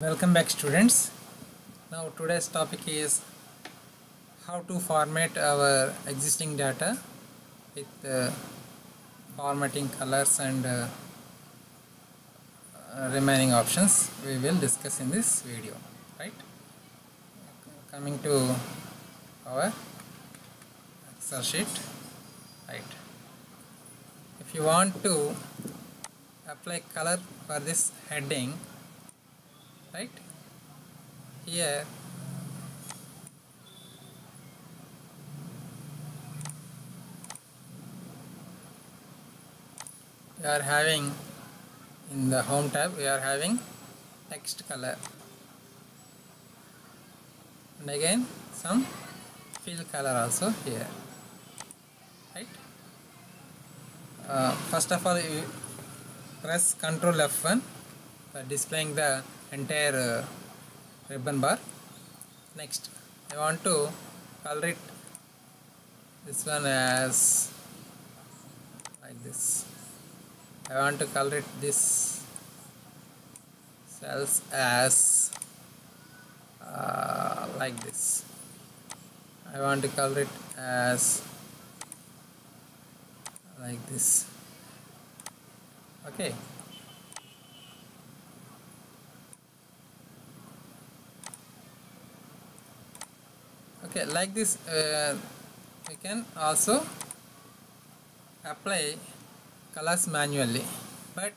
Welcome back, students. Now today's topic is how to format our existing data with formatting colors and remaining options we will discuss in this video, right? Coming to our Excel sheet, right? If you want to apply color for this heading, right, here we are having, in the home tab we are having text color, and again some fill color also here, right? First of all, you press Ctrl F1 for displaying the entire ribbon bar. Next, I want to color it this one as like this. I want to color it this cells as like this. I want to color it as like this. Okay. Okay, like this we can also apply colors manually, but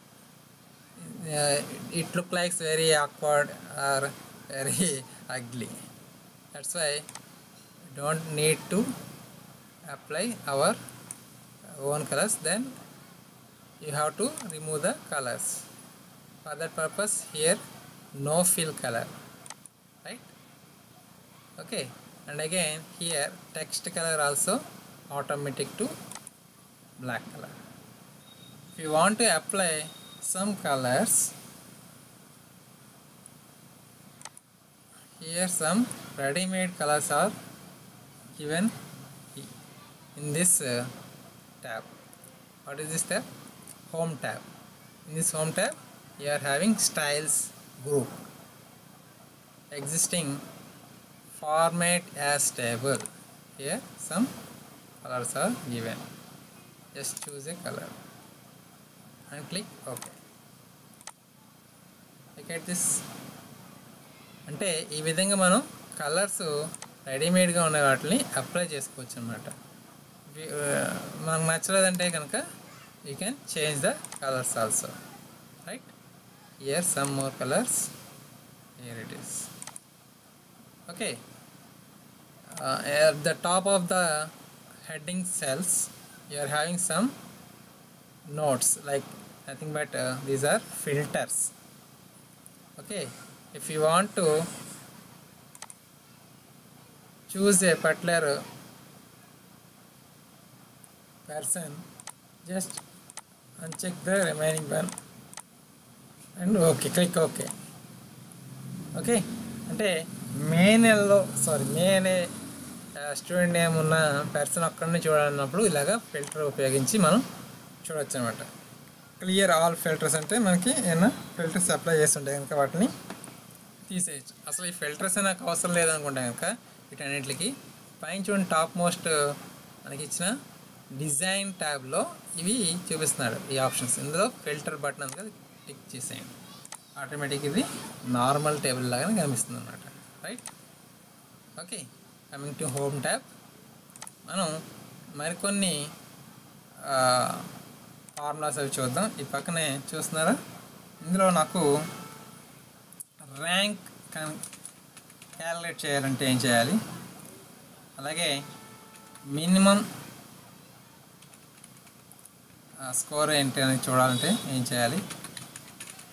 it looks like very awkward or very ugly. That's why we don't need to apply our own colors. Then you have to remove the colors. For that purpose, here no fill color, right? Okay, and again here text color also automatic to black color. If you want to apply some colors, here some ready-made colors are given in this tab. What is this tab? Home tab. In this home tab you are having styles group, existing format as table. Here some colors are given. Just choose a color and click OK. Look at this. అంటే ఈ విధంగా మనం colours రెడీమేడ్గా ఉన్న వాటిని apply చేసుకోవచ్చు అన్నమాట. మనకు నచ్చలేదంటే కనుక you can change the colours also, right? Here some more colours, here it is. Okay, at the top of the heading cells you are having some notes, like nothing but these are filters. Okay, if you want to choose a particular person, just uncheck the remaining one and okay, click OK. Okay, అంటే మే నెలలో మే అనే student name ఉన్న person ఒక్కడిని చూడాలన్నప్పుడు ఇలాగ filter ఉపయోగించి మనం చూడవచ్చు అనమాట. క్లియర్ ఆల్ ఫిల్టర్స్ అంటే మనకి ఏమైనా ఫిల్టర్స్ అప్లై చేస్తుంటాయి కనుక వాటిని తీసేయచ్చు. అసలు ఈ ఫిల్టర్స్ నాకు అవసరం లేదనుకుంటే కనుక వీటన్నిటికి పైన చూడండి, టాప్ మోస్ట్ మనకి ఇచ్చిన డిజైన్ ట్యాబ్లో ఇవి చూపిస్తున్నాడు ఈ ఆప్షన్స్. ఇందులో ఫిల్టర్ బటన్ ఉంది కదా, క్లిక్ చేసేయండి. ఆటోమేటిక్ ఇది నార్మల్ టేబుల్ లాగానే కనిపిస్తుంది అన్నమాట, right? Okay, coming to home tab, మనం మరికొన్ని ఫార్ములాస్ అవి చూద్దాం. ఈ పక్కనే చూస్తున్నారా, ఇందులో నాకు ర్యాంక్ క్యాలిక్యులేట్ చేయాలంటే ఏం చేయాలి, అలాగే మినిమం స్కోర్ ఏంటి అని చూడాలంటే ఏం చేయాలి,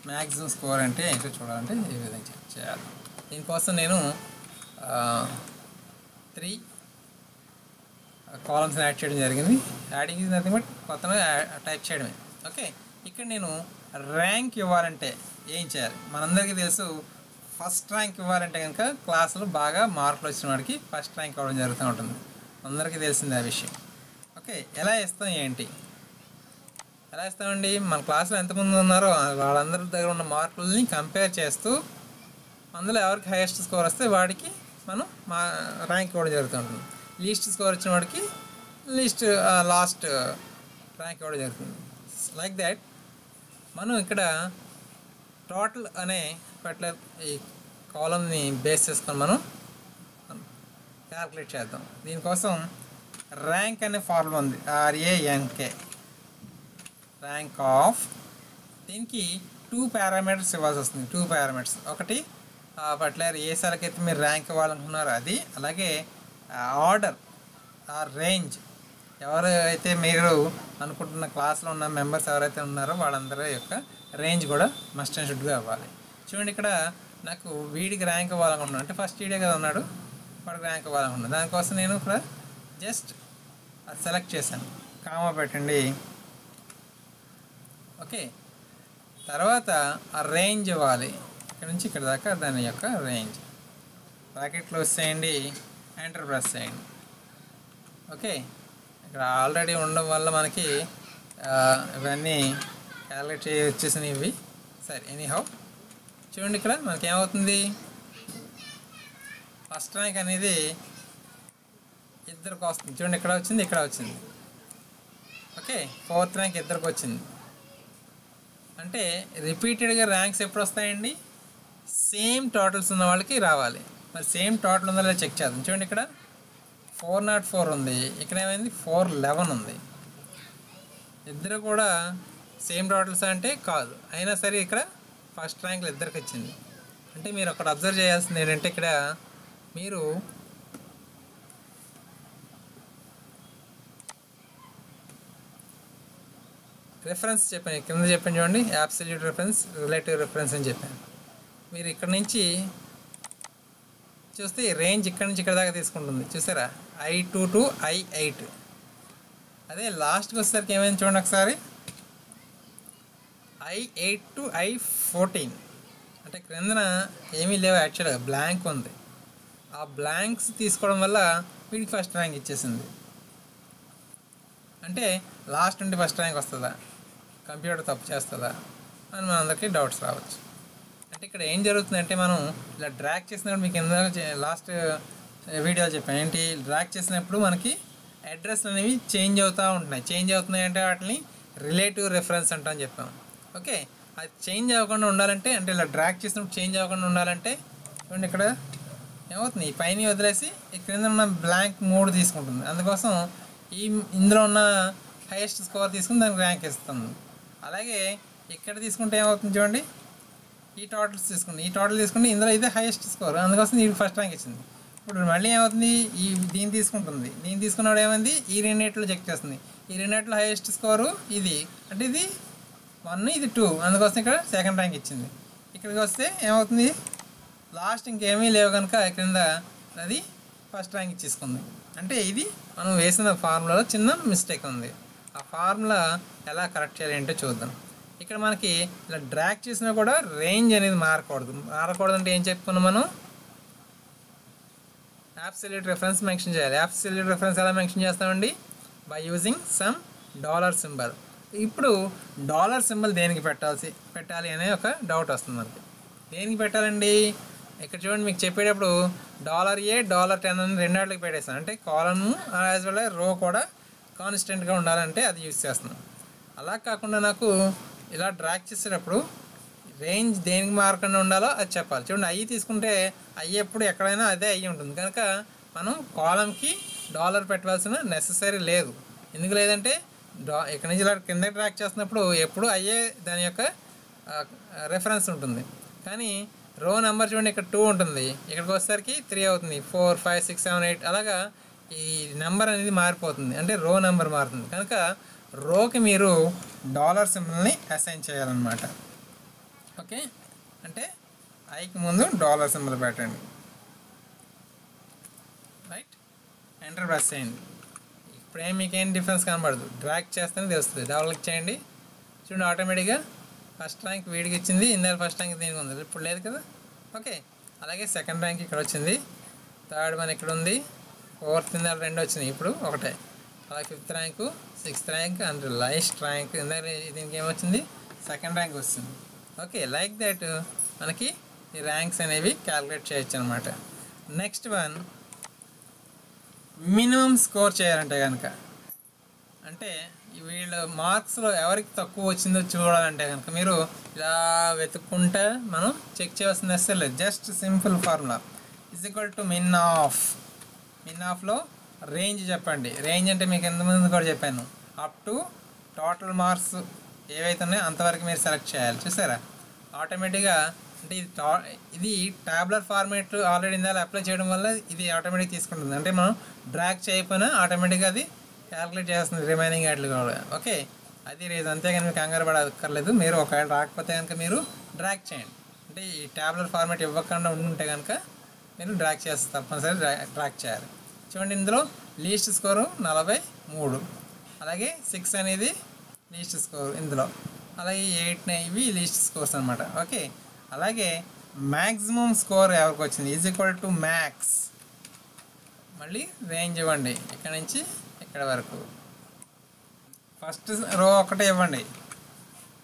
మ్యాక్సిమం స్కోర్ అంటే ఏంటో చూడాలంటే ఏ విధంగా చేయాలి. దీనికోసం నేను 3 కాలమ్స్ యాడ్ చేయడం జరిగింది. యాడింగ్ ఇస్ నథింగ్ బట్ కొత్తగా టైప్ చేయడమే. ఓకే, ఇక్కడ నేను ర్యాంక్ ఇవ్వాలంటే ఏం చేయాలి? మనందరికీ తెలుసు, ఫస్ట్ ర్యాంక్ ఇవ్వాలంటే కనుక క్లాసులో బాగా మార్కులు వచ్చిన వాడికి ఫస్ట్ ర్యాంక్ అవ్వడం జరుగుతూ ఉంటుంది. అందరికీ తెలిసింది ఆ విషయం. ఓకే, ఎలా ఇస్తాం ఏంటి? ఎలా ఇస్తామండి? మన క్లాసులో ఎంతమంది ఉన్నారో వాళ్ళందరి దగ్గర ఉన్న మార్కులని కంపేర్ చేస్తూ అందులో ఎవరికి హైయెస్ట్ స్కోర్ వస్తే వాడికి మనం మా ర్యాంక్ ఇవ్వడం జరుగుతుంటుంది. లీస్ట్ స్కోర్ వచ్చిన వాడికి లాస్ట్ ర్యాంక్ ఇవ్వడం జరుగుతుంది. లైక్ దాట్ మనం ఇక్కడ టోటల్ అనే పర్టికులర్ ఈ కాలంని బేస్ చేసుకొని మనం క్యాల్కులేట్ చేద్దాం. దీనికోసం ర్యాంక్ అనే ఫార్ములా ఉంది, RANK, ర్యాంక్ ఆఫ్. దీనికి 2 పారామీటర్స్ ఇవ్వాల్సి వస్తుంది. 2 పారామీటర్స్, ఒకటి పర్టికులర్ ఏ సెల్కి అయితే మీరు ర్యాంక్ ఇవ్వాలనుకున్నారో అది, అలాగే ఆర్డర్ రేంజ్ ఎవరైతే మీరు అనుకుంటున్న క్లాస్లో ఉన్న మెంబర్స్ ఎవరైతే ఉన్నారో వాళ్ళందరి యొక్క రేంజ్ కూడా మస్ట్ అండ్ షుడ్గా ఇవ్వాలి. చూడండి, ఇక్కడ నాకు వీడికి ర్యాంక్ ఇవ్వాలనుకుంటున్నాను, అంటే ఫస్ట్ వీడియో కదా ఉన్నాడు, వాడికి ర్యాంక్ ఇవ్వాలనుకుంటున్నాను. దానికోసం నేను ఇక్కడ జస్ట్ అది సెలెక్ట్ చేశాను, కామా పెట్టండి. ఓకే, తర్వాత ఆ రేంజ్ ఇవ్వాలి, ఇక్కడ నుంచి ఇక్కడ దాకా దాని యొక్క రేంజ్. బ్రాకెట్ క్లోజ్ చేయండి, ఎంటర్ ప్రెస్ చేయండి. ఓకే, ఇక్కడ ఆల్రెడీ ఉండడం వల్ల మనకి ఇవన్నీ క్యాలిక్యులేట్ చేసి వచ్చేసినవి ఇవి. సరే, ఎనీహౌ చూడండి, ఇక్కడ మనకి ఏమవుతుంది, ఫస్ట్ ర్యాంక్ అనేది ఇద్దరికి వస్తుంది. చూడండి, ఇక్కడ వచ్చింది, ఇక్కడ వచ్చింది. ఓకే, ఫోర్త్ ర్యాంక్ ఇద్దరికి వచ్చింది. అంటే రిపీటెడ్గా ర్యాంక్స్ ఎప్పుడు వస్తాయండి, సేమ్ టోటల్స్ ఉన్న వాళ్ళకి రావాలి. మరి సేమ్ టోటల్ ఉందో లేదో చెక్ చేద్దాం. చూడండి, ఇక్కడ 404 ఉంది, ఇక్కడ ఏమైంది 411 ఉంది. ఇద్దరు కూడా సేమ్ టోటల్స్ అంటే కాదు, అయినా సరే ఇక్కడ ఫస్ట్ ర్యాంక్లు ఇద్దరికి వచ్చింది. అంటే మీరు అక్కడ అబ్జర్వ్ చేయాల్సింది ఏంటంటే, ఇక్కడ మీరు రిఫరెన్స్ చెప్పాను, కింద చెప్పాను చూడండి, అబ్సల్యూట్ రిఫరెన్స్, రిలేటివ్ రిఫరెన్స్ అని చెప్పాను. మీరు ఇక్కడ నుంచి చూస్తే రేంజ్ ఇక్కడ నుంచి ఇక్కడ దాకా తీసుకుంటుంది, చూసారా, I2 to I8. అదే లాస్ట్కి వచ్చేసరికి ఏమైంది చూడండి ఒకసారి, I8 to I14. అంటే క్రిందన ఏమీ లేవు, యాక్చువల్గా బ్లాంక్ ఉంది. ఆ బ్లాంక్స్ తీసుకోవడం వల్ల వీడికి ఫస్ట్ ర్యాంక్ ఇచ్చేసింది. అంటే లాస్ట్ నుండి ఫస్ట్ ర్యాంక్ వస్తుందా, కంప్యూటర్ తప్పు చేస్తుందా అని మనందరికీ డౌట్స్ రావచ్చు. అంటే ఇక్కడ ఏం జరుగుతుందంటే, మనం ఇలా డ్రాగ్ చేసినప్పుడు మీకు ఎందుకు లాస్ట్ వీడియోలో చెప్పాను ఏంటి, డ్రాగ్ చేసినప్పుడు మనకి అడ్రస్ అనేవి చేంజ్ అవుతూ ఉంటున్నాయి. చేంజ్ అవుతున్నాయి అంటే వాటిని రిలేటివ్ రెఫరెన్స్ అంటా అని చెప్పాము. ఓకే, అది చేంజ్ అవ్వకుండా ఉండాలంటే, అంటే ఇలా డ్రాగ్ చేసినప్పుడు చేంజ్ అవ్వకుండా ఉండాలంటే చూడండి, ఇక్కడ ఏమవుతుంది, ఈ పైన వదిలేసి ఈ క్రింద ఉన్న బ్లాంక్ 3 తీసుకుంటుంది. అందుకోసం ఇందులో ఉన్న హైయెస్ట్ స్కోర్ తీసుకుని దానికి ర్యాంక్ ఇస్తుంది. అలాగే ఇక్కడ తీసుకుంటే ఏమవుతుంది చూడండి, ఈ టోటల్స్ తీసుకుంటే ఇందులో ఇదే హైయెస్ట్ స్కోర్, అందుకోసం దీనికి ఫస్ట్ ర్యాంక్ ఇచ్చింది. ఇప్పుడు మళ్ళీ ఏమవుతుంది, దీన్ని తీసుకుంటుంది, దీన్ని తీసుకున్నప్పుడు ఏమైంది, ఈ రెండిట్లో చెక్ చేస్తుంది, ఈ రెండిట్లో హైయెస్ట్ స్కోరు ఇది, అంటే ఇది 1, ఇది 2, అందుకోసం ఇక్కడ సెకండ్ ర్యాంక్ ఇచ్చింది. ఇక్కడికి వస్తే ఏమవుతుంది, లాస్ట్ ఇంకేమీ లేవు కనుక క్రింద అది ఫస్ట్ ర్యాంక్ ఇచ్చేసుకుంది. అంటే ఇది మనం వేసిన ఫార్ములాలో చిన్న మిస్టేక్ ఉంది. ఆ ఫార్ములా ఎలా కరెక్ట్ చేయాలి అంటే చూద్దాం. ఇక్కడ మనకి ఇలా డ్రాగ్ చేసినా కూడా రేంజ్ అనేది మారకూడదు అంటే ఏం చెప్పుకున్నాం మనం, అబ్సల్యూట్ రిఫరెన్స్ మెన్షన్ చేయాలి. అబ్సల్యూట్ రిఫరెన్స్ ఎలా మెన్షన్ చేస్తామండి, by using some dollar symbol. ఇప్పుడు డాలర్ సింబల్ దేనికి పెట్టాలి అనే ఒక డౌట్ వస్తుంది మనకి. దేనికి పెట్టాలండి, ఇక్కడ చూడండి, మీకు చెప్పేటప్పుడు $A, $10 అని రెండాటికి పెట్టేస్తాను. అంటే కాలమ్ యాజ్ వెల్ రో కూడా కాన్స్టెంట్గా ఉండాలంటే అది యూజ్ చేస్తున్నాం. అలా కాకుండా నాకు ఇలా డ్రాగ్ చేసేటప్పుడు రేంజ్ దేనికి మారకుండా ఉండాలో అది చెప్పాలి. చూడండి, అయ్యి తీసుకుంటే అయ్యి ఎప్పుడు ఎక్కడైనా అదే అయ్యి ఉంటుంది కనుక మనం కాలంకి డాలర్ పెట్టవలసిన నెససరీ లేదు. ఎందుకు లేదంటే ఇక్కడ నుంచి ఇలా కింద డ్రాగ్ చేస్తున్నప్పుడు ఎప్పుడు అయ్యే దాని యొక్క రెఫరెన్స్ ఉంటుంది. కానీ రో నెంబర్ చూడండి, ఇక్కడ 2 ఉంటుంది, ఇక్కడికి వచ్చేసరికి 3 అవుతుంది, 4, 5, 6, 7, 8 అలాగా ఈ నెంబర్ అనేది మారిపోతుంది. అంటే రో నెంబర్ మారుతుంది కనుక రోకి మీరు డాలర్ సింబల్ని అసైన్ చేయాలన్నమాట. ఓకే, అంటే ఐకి ముందు డాలర్ సింబల్ పెట్టండి, రైట్, ఎంటర్ ప్రెస్ చేయండి. ఇప్పుడేం మీకేం డిఫరెన్స్ కనబడదు, డ్రాగ్ చేస్తేనే తెలుస్తుంది. డబుల్ క్లిక్ చేయండి, చూడండి ఆటోమేటిక్గా ఫస్ట్ ర్యాంక్ వీడికి ఇచ్చింది, ఇందాక ఫస్ట్ ర్యాంక్ దీనికి ఉంది, ఇప్పుడు లేదు కదా. ఓకే, అలాగే సెకండ్ ర్యాంక్ ఇక్కడ వచ్చింది, థర్డ్ వన్ ఇక్కడ ఉంది, ఫోర్త్ ఇందాక 2 వచ్చినాయి, ఇప్పుడు ఒకటే. అలాగే 5th rank, 6th rank and last rank ఇందాక దీనికి ఏమొచ్చింది, సెకండ్ ర్యాంక్ వస్తుంది. ఓకే, లైక్ దట్ మనకి ఈ ర్యాంక్స్ అనేవి క్యాలిక్యులేట్ చేయొచ్చు అనమాట. నెక్స్ట్ వన్, మినిమం స్కోర్ చేయాలంటే కనుక, అంటే వీళ్ళ మార్క్స్లో ఎవరికి తక్కువ వచ్చిందో చూడాలంటే కనుక మీరు ఇలా వెతుక్కుంటే మనం చెక్ చేయాల్సిన అవసరం లేదు. జస్ట్ సింపుల్ ఫార్ములా = మిన్ ఆఫ్లో రేంజ్ చెప్పండి. రేంజ్ అంటే మీకు ఎంతమంది కూడా చెప్పాను, అప్ టు టోటల్ మార్క్స్ ఏవైతే ఉన్నాయో అంతవరకు మీరు సెలెక్ట్ చేయాలి. చూసారా ఆటోమేటిక్గా, అంటే ఇది టాబ్లర్ ఫార్మేట్ ఆల్రెడీ ఇందాక అప్లై చేయడం వల్ల ఇది ఆటోమేటిక్ తీసుకుంటుంది. అంటే మనం డ్రాగ్ చేయకపోయినా ఆటోమేటిక్గా అది క్యాలిక్యులేట్ చేస్తుంది రిమైనింగ్ వాటిలు కూడా. ఓకే, అది రీజన్. అంతేగాని మీకు కంగారు పడక్కర్లేదు. మీరు ఒకవేళ రాకపోతే కనుక మీరు డ్రాగ్ చేయండి. అంటే ఈ టాబ్లర్ ఫార్మేట్ ఇవ్వకుండా ఉంటే కనుక మీరు డ్రాగ్ చేస్తే తప్పనిసరి డ్రాగ్ చేయాలి. చూడండి, ఇందులో లీస్ట్ స్కోరు 43, అలాగే 6 అనేది లీస్ట్ స్కోర్ ఇందులో, అలాగే 8 ఇవి లీస్ట్ స్కోర్స్ అనమాట. ఓకే, అలాగే మ్యాక్సిమం స్కోర్ ఎవరికి వచ్చింది = మ్యాక్స్. మళ్ళీ రేంజ్ ఇవ్వండి, ఇక్కడ నుంచి ఇక్కడ వరకు. ఫస్ట్ రో ఒకటే ఇవ్వండి.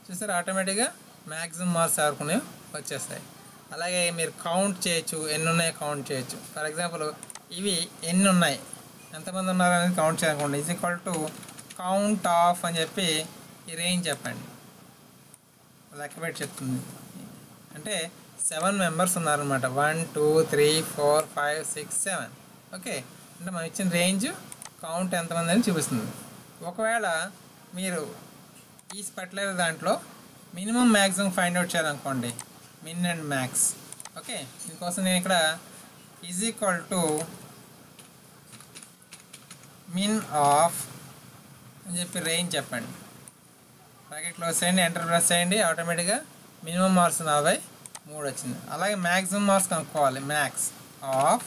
చూసారు ఆటోమేటిక్గా మ్యాక్సిమం మార్క్స్ ఎవరికి వచ్చేస్తాయి. అలాగే మీరు కౌంట్ చేయొచ్చు, ఎన్ని ఉన్నాయో కౌంట్ చేయొచ్చు. ఫర్ ఎగ్జాంపుల్ ఇవి ఎన్ని ఉన్నాయి, ఎంతమంది ఉన్నారు అనేది కౌంట్ చేయకుండా = కౌంట్ ఆఫ్ అని చెప్పి ఈ రేంజ్ చెప్పండి. లెక్క పెట్టి చెప్తుంది. అంటే 7 మెంబర్స్ ఉన్నారనమాట. 1 2 3 4 5 6 7. ఓకే, అంటే మనం ఇచ్చిన రేంజ్ కౌంట్ ఎంతమంది అని చూపిస్తుంది. ఒకవేళ మీరు ఈ పర్టికులర్ దాంట్లో మినిమం మ్యాక్సిమం ఫైండ్ అవుట్ చేయాలనుకోండి, మిన్ అండ్ మ్యాక్స్. ఓకే, దీనికోసం నేను ఇక్కడ = మిన్ ఆఫ్ అని చెప్పి రేంజ్ చెప్పండి. బ్రాకెట్ క్లోజ్ చేయండి, ఎంటర్ ప్రెస్ చేయండి. ఆటోమేటిక్గా మినిమం మార్క్స్ 43 వచ్చింది. అలాగే మ్యాక్సిమం మార్క్స్ కనుక్కోవాలి. మ్యాక్స్ ఆఫ్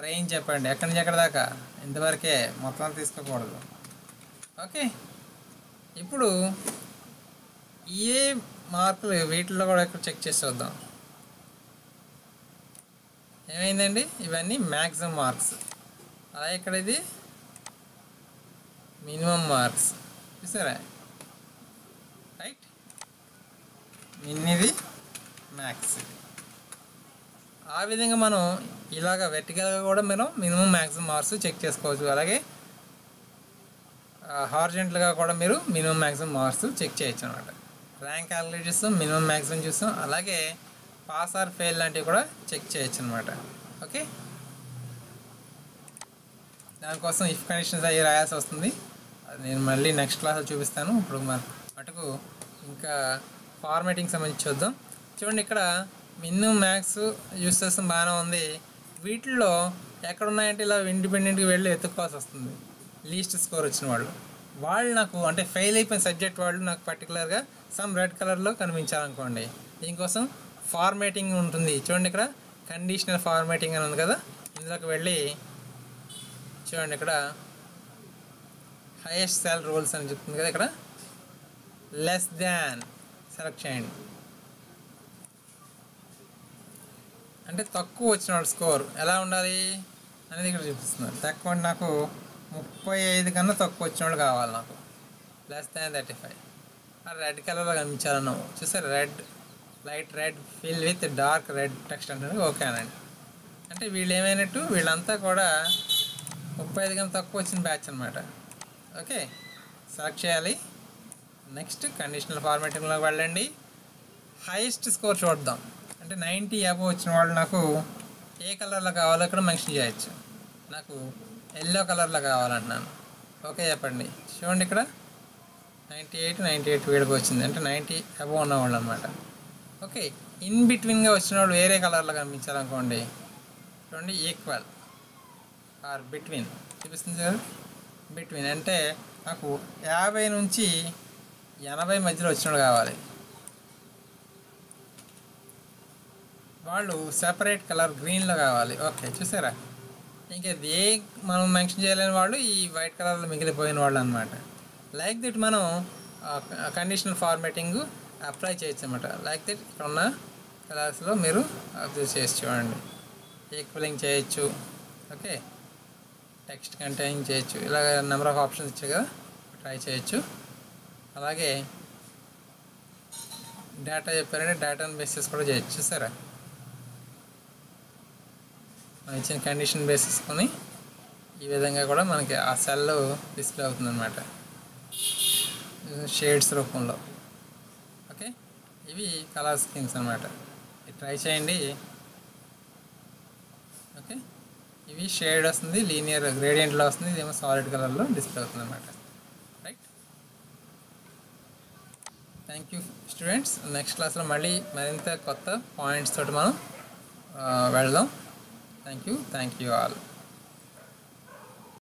రేంజ్ చెప్పండి, ఎక్కడి నుంచి ఎక్కడ దాకా, ఇంతవరకే, మొత్తం తీసుకోకూడదు. ఓకే, ఇప్పుడు ఏ మార్కులు వీటిల్లో కూడా ఇక్కడ చెక్ చేసి చూద్దాం. ఏమైందండి, ఇవన్నీ మ్యాక్సిమం మార్క్స్. అలాగే ఇక్కడ ఇది మినిమం మార్క్స్. చూసారా, రైట్, ఇది మ్యాక్స్. ఆ విధంగా మనం ఇలాగ వెర్టికల్గా కూడా మనం మినిమం మ్యాక్సిమం మార్క్స్ చెక్ చేసుకోవచ్చు. అలాగే హారిజాంటల్గా కూడా మీరు మినిమం మ్యాక్సిమం మార్క్స్ చెక్ చేయొచ్చు అనమాట. ర్యాంక్ క్యాలిక్యులేట్ చేస్తాం, మినిమం మ్యాక్సిమం చూస్తాం, అలాగే పాస్ ఆర్ ఫెయిల్ లాంటివి కూడా చెక్ చేయొచ్చు అనమాట. ఓకే, దానికోసం ఇఫ్ కండిషన్స్ అవి రాయాల్సి వస్తుంది. అది నేను మళ్ళీ నెక్స్ట్ క్లాస్లో చూపిస్తాను. ఇప్పుడు మటుకు ఇంకా ఫార్మాటింగ్ సంబంధించి చూద్దాం. చూడండి, ఇక్కడ మినిమం మ్యాక్స్ యూస్ చేస్తాం, బాగానే ఉంది. వీటిల్లో ఎక్కడున్నాయంటే ఇలా ఇండిపెండెంట్గా వెళ్ళి ఎత్తుక్కోవాల్సి వస్తుంది. లీస్ట్ స్కోర్ వచ్చిన వాళ్ళు నాకు, అంటే ఫెయిల్ అయిపోయిన సబ్జెక్ట్ వాళ్ళు నాకు పర్టికులర్గా సమ్ రెడ్ కలర్లో కనిపించాలనుకోండి. దీనికోసం ఫార్మేటింగ్ ఉంటుంది. చూడండి, ఇక్కడ కండిషనల్ ఫార్మేటింగ్ అని ఉంది కదా, ఇందులోకి వెళ్ళి చూడండి, ఇక్కడ హైయెస్ట్ సెల్ రూల్స్ అని చెప్తుంది కదా, ఇక్కడ లెస్ దాన్ సెలెక్ట్ చేయండి. అంటే తక్కువ వచ్చిన వాడు స్కోర్ ఎలా ఉండాలి అనేది ఇక్కడ చూపిస్తున్నారు. తక్కువ అంటే నాకు 35 కన్నా తక్కువ వచ్చినవాడు కావాలి, నాకు లెస్ దాన్ 35. రెడ్ కలర్లో కనిపించాలను. చూసారు, red, light red fill with dark red text అంటే ఓకే అనండి. అంటే వీళ్ళు ఏమైనట్టు, వీళ్ళంతా కూడా 35 కన్నా తక్కువ వచ్చిన బ్యాచ్ అనమాట. ఓకే, సెలెక్ట్ చేయాలి. నెక్స్ట్ కండిషనల్ ఫార్మాటింగ్లోకి వెళ్ళండి. హైయెస్ట్ స్కోర్ చూద్దాం. అంటే 90 అబవ్ వచ్చిన వాళ్ళు నాకు ఏ కలర్లో కావాలో ఇక్కడ మెన్షన్ చేయొచ్చు. నాకు ఎల్లో కలర్లో కావాలంటున్నాను. ఓకే చెప్పండి. చూడండి, ఇక్కడ 98 వీడికి వచ్చింది. అంటే 90 అబవ్ ఉన్నవాళ్ళు అనమాట. ఓకే, ఇన్ బిట్వీన్గా వచ్చిన వాళ్ళు వేరే కలర్లో కనిపించాలనుకోండి. చూడండి, ఈక్వల్ ఆర్ బిట్వీన్ చూపిస్తుంది కదా. బిట్వీన్ అంటే నాకు 50 నుంచి 80 మధ్యలో వచ్చినోడు కావాలి. వాళ్ళు సెపరేట్ కలర్ గ్రీన్లో కావాలి. ఓకే, చూసారా, ఇంకా ఏ మనం మెన్షన్ చేయలేని వాళ్ళు ఈ వైట్ కలర్లో మిగిలిపోయిన వాళ్ళు అనమాట. లైక్ దట్ మనం కండిషనల్ ఫార్మాటింగ్ అప్లై చేయొచ్చు అనమాట. లైక్ దట్ ఇక్కడ ఉన్న కలర్స్లో మీరు అబ్జర్వ్ చేసి చూడండి. ఈక్వలింగ్ చేయొచ్చు. ఓకే, టెక్స్ట్ కంటైనింగ్ చేయొచ్చు. ఇలా నెంబర్ ఆఫ్ ఆప్షన్స్ ఇచ్చాయి కదా, ట్రై చేయొచ్చు. అలాగే డేటా చెప్పారంటే డేటాను బేస్ చేసి కూడా చేయొచ్చు. చూసారా, మనం ఇచ్చిన కండిషన్ బేసిస్కొని ఈ విధంగా కూడా మనకి ఆ సెల్ డిస్ప్లే అవుతుంది అనమాట షేడ్స్ రూపంలో. ఓకే, ఇవి కలర్ స్కీమ్స్ అనమాట. ట్రై చేయండి. ఓకే, ఇవి షేడ్ వస్తుంది, లీనియర్ గ్రేడియంట్లో వస్తుంది, ఇదేమో సాలిడ్ కలర్లో డిస్ప్లే అవుతుంది అనమాట. Right, thank you students. Next క్లాస్లో మళ్ళీ మరింత కొత్త పాయింట్స్ తోటి మనం వెళ్దాం. Thank you all.